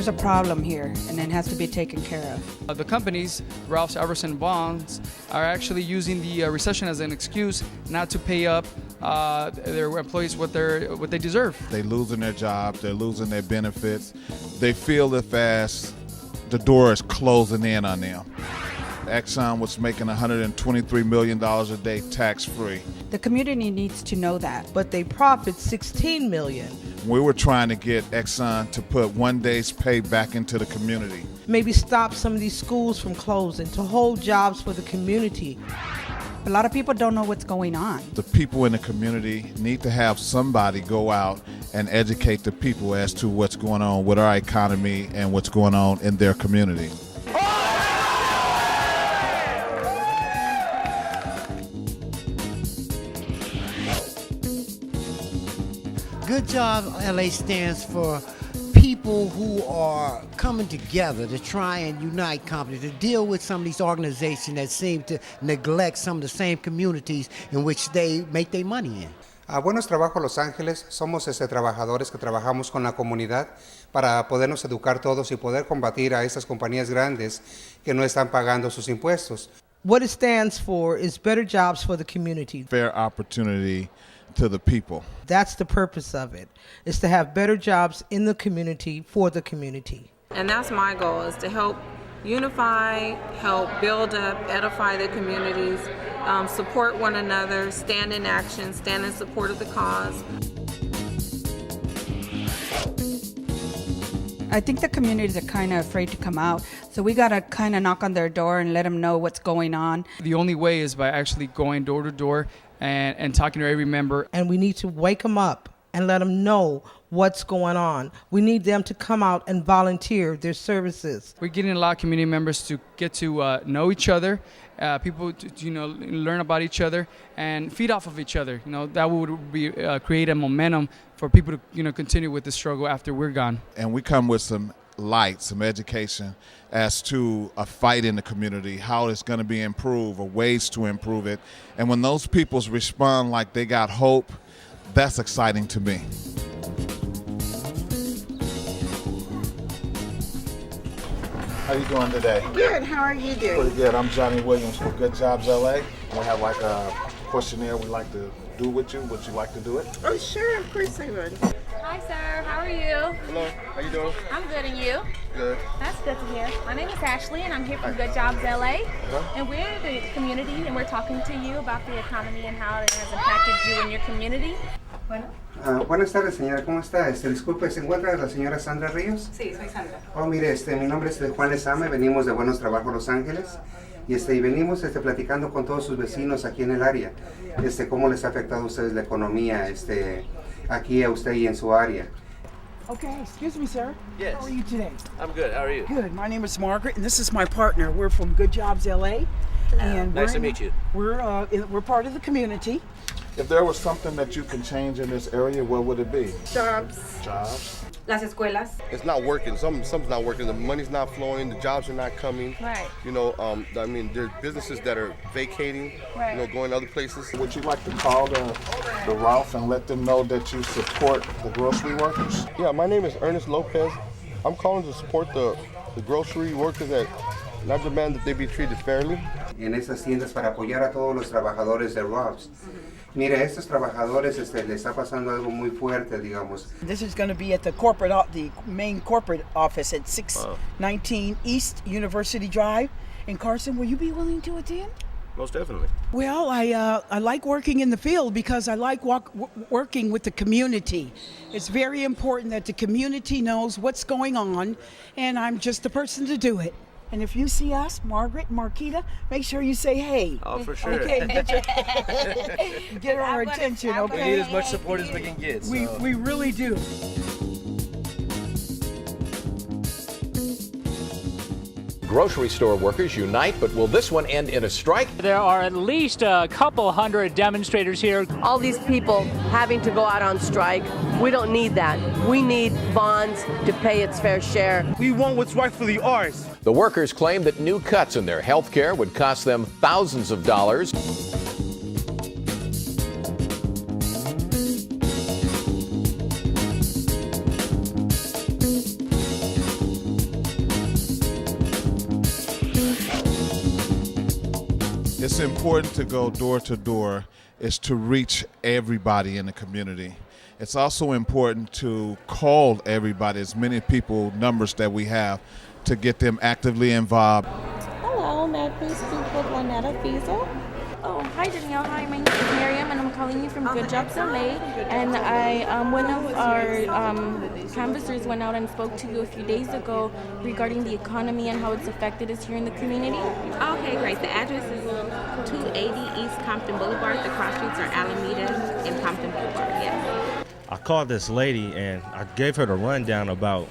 a problem here, and it has to be taken care of. The companies, Ralph's, Albertson, Bonds, are actually using the recession as an excuse not to pay up their employees what they deserve. They're losing their jobs, they're losing their benefits. They feel it fast. The door is closing in on them. Exxon was making $123 million a day tax-free. The community needs to know that. But they profit $16 million. We were trying to get Exxon to put one day's pay back into the community. Maybe stop some of these schools from closing, to hold jobs for the community. A lot of people don't know what's going on. The people in the community need to have somebody go out and educate the people as to what's going on with our economy and what's going on in their community. Good Job LA stands for people who are coming together to try and unite companies, to deal with some of these organizations that seem to neglect some of the same communities in which they make their money in. A Buenos Trabajos Los Ángeles somos trabajadores que trabajamos con la comunidad para podernos educar todos y poder combatir a estas compañías grandes que no están pagando sus impuestos. What it stands for is better jobs for the community. Fair opportunity to the people. That's the purpose of it, is to have better jobs in the community for the community. And that's my goal, is to help unify, help build up, edify the communities, support one another, stand in action, stand in support of the cause. I think the communities are kind of afraid to come out, so we got to kind of knock on their door and let them know what's going on. The only way is by actually going door to door and talking to every member. And we need to wake them up and let them know what's going on. We need them to come out and volunteer their services. We're getting a lot of community members to get to know each other, people to learn about each other and feed off of each other. That would be create a momentum for people to continue with the struggle after we're gone. And we come with some light, some education as to a fight in the community, how it's going to be improved or ways to improve it. And when those people respond like they got hope, that's exciting to me. How you doing today? Good. How are you doing? Pretty good. I'm Johnny Williams for Good Jobs LA. We have like a questionnaire we like to do with you. Would you like to do it? Oh, sure. Of course I would. Hi, sir. How are you? Hello. How you doing? I'm good, and you? Good. That's good to hear. My name is Ashley, and I'm here from Good Jobs LA. And we're the community, and we're talking to you about the economy and how it has impacted you and your community. Buenas tardes, señora. ¿Cómo está? Disculpe, ¿se encuentra la señora Sandra Ríos? Sí, soy Sandra. Oh, mire, mi nombre es Juan Lesame, venimos de Buenos Trabajos Los Ángeles y venimos platicando con todos sus vecinos aquí en el área, cómo les ha afectado a ustedes la economía, aquí a usted y en su área. Okay, excuse me, sir. Yes. How are you today? I'm good. How are you? Good. My name is Margaret, and this is my partner. We're from Good Jobs LA. And Nice to meet you. We're part of the community. If there was something that you can change in this area, what would it be? Jobs. Jobs. Las escuelas. It's not working. Something's not working. The money's not flowing. The jobs are not coming. Right. I mean, there's businesses that are vacating. Right. Going other places. Would you like to call the Ralph and let them know that you support the grocery workers? Yeah, my name is Ernest Lopez. I'm calling to support the grocery workers that I demand that they be treated fairly. En estas tiendas para apoyar a todos los trabajadores de Ralph's. Mire, a estos trabajadores le está pasando algo muy fuerte, digamos. This is going to be at the main corporate office at 619 East University Drive. And Carson, will you be willing to attend? Most definitely. Well, I like working in the field because I like working with the community. It's very important that the community knows what's going on, and I'm just the person to do it. And if you see us, Margaret and Marquita, make sure you say hey. Oh, for sure. Okay, get our attention, okay? We need as much support as we can get. So. We really do. Grocery store workers unite, but will this one end in a strike? There are at least a couple hundred demonstrators here. All these people having to go out on strike, we don't need that. We need bonds to pay its fair share. We want what's rightfully ours. The workers claim that new cuts in their health care would cost them thousands of dollars. it's important to go door to door is to reach everybody in the community. It's also important to call everybody, as many people, numbers that we have, to get them actively involved. Hello, may I please speak with Lynetta Fiesel? Oh, hi Danielle. Hi, my name is Miriam, and I'm calling you from Good Jobs LA. And one of our canvassers went out and spoke to you a few days ago regarding the economy and how it's affected us here in the community. Okay, great. The address is 280 East Compton Boulevard. The cross streets are Alameda and Compton Boulevard. Yes. I called this lady and I gave her the rundown about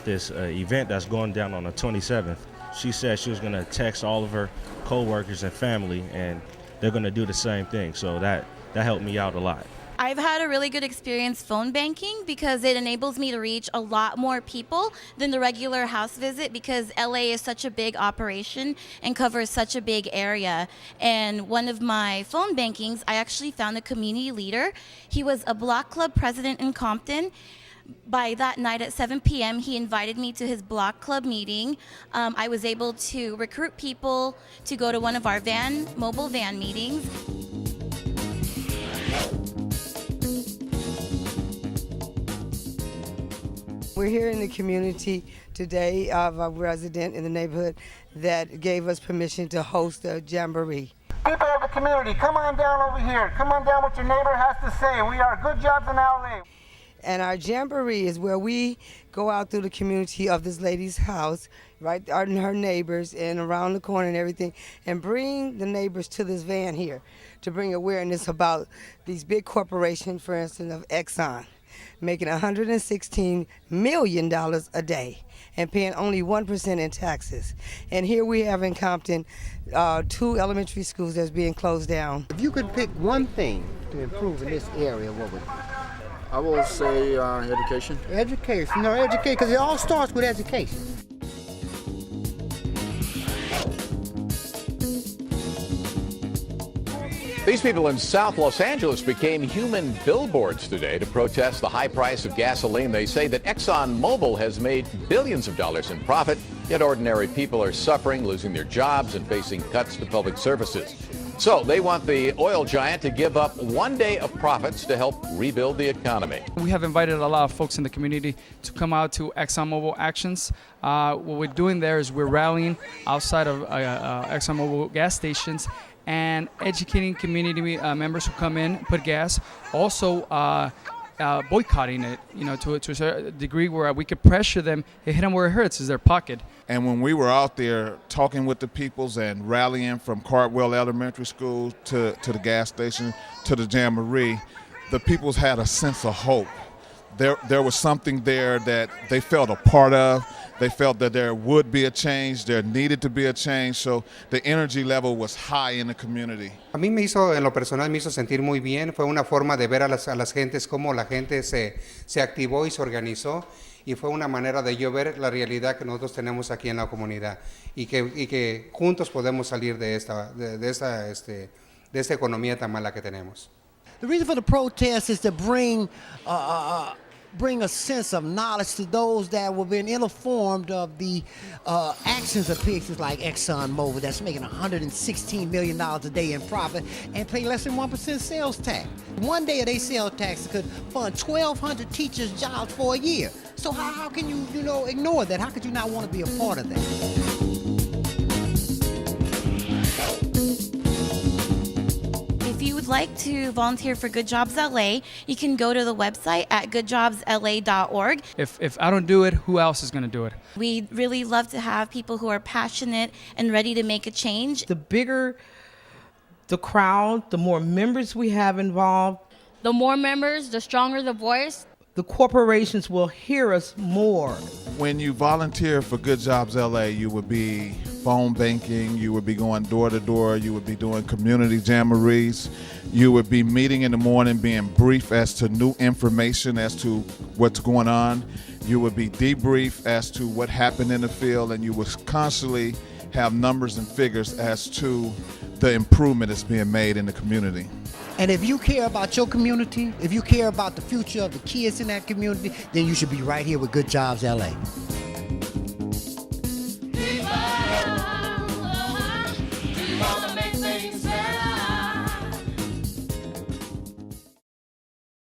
this event that's going down on the 27th. She said she was going to text all of her co-workers and family, and they're going to do the same thing. So that helped me out a lot. I've had a really good experience phone banking because it enables me to reach a lot more people than the regular house visit, because LA is such a big operation and covers such a big area. And one of my phone bankings, I actually found a community leader. He was a block club president in Compton. By that night at 7 p.m., he invited me to his block club meeting. I was able to recruit people to go to one of our mobile van meetings. We're here in the community today of a resident in the neighborhood that gave us permission to host a jamboree. People of the community, come on down over here. Come on down what your neighbor has to say. We are Good Jobs in LA. And our jamboree is where we go out through the community of this lady's house, right, and her neighbors, and around the corner and everything, and bring the neighbors to this van here to bring awareness about these big corporations, for instance, of Exxon, making $116 million a day and paying only 1% in taxes. And here we have in Compton 2 elementary schools that's being closed down. If you could pick one thing to improve in this area, what would it be? I will say education. Education, education, because it all starts with education. These people in South Los Angeles became human billboards today to protest the high price of gasoline. They say that ExxonMobil has made billions of dollars in profit, yet ordinary people are suffering, losing their jobs, and facing cuts to public services. So they want the oil giant to give up one day of profits to help rebuild the economy. We have invited a lot of folks in the community to come out to ExxonMobil actions. What we're doing there is we're rallying outside of ExxonMobil gas stations and educating community members who come in, put gas, also boycotting it, to a certain degree where we could pressure them, hit them where it hurts, is their pocket. And when we were out there talking with the peoples and rallying from Cardwell Elementary School to the gas station to the jamboree, the peoples had a sense of hope. There was something there that they felt a part of. They felt that there would be a change, there needed to be a change, so the energy level was high in the community. A mí en lo personal me hizo sentir muy bien. Fue una forma de ver a las gentes, cómo la gente se activó y se organizó, y fue una manera de yo ver la realidad que nosotros tenemos aquí en la comunidad y que juntos podemos salir de esta economía tan mala que tenemos. The reason for the protest is to bring a sense of knowledge to those that were being ill-informed of the actions of places like ExxonMobil that's making $116 million a day in profit and pay less than 1% sales tax. One day of their sales tax could fund 1,200 teachers' jobs for a year. So how can you ignore that? How could you not want to be a part of that? If you would like to volunteer for Good Jobs LA, you can go to the website at goodjobsla.org. If I don't do it, who else is going to do it? We'd really love to have people who are passionate and ready to make a change. The bigger the crowd, the more members we have involved. The more members, the stronger the voice. The corporations will hear us more. When you volunteer for Good Jobs LA, you would be phone banking, you would be going door to door, you would be doing community jamborees, you would be meeting in the morning, being brief as to new information as to what's going on, you would be debriefed as to what happened in the field, and you would constantly have numbers and figures as to the improvement that's being made in the community. And if you care about your community, if you care about the future of the kids in that community, then you should be right here with Good Jobs LA.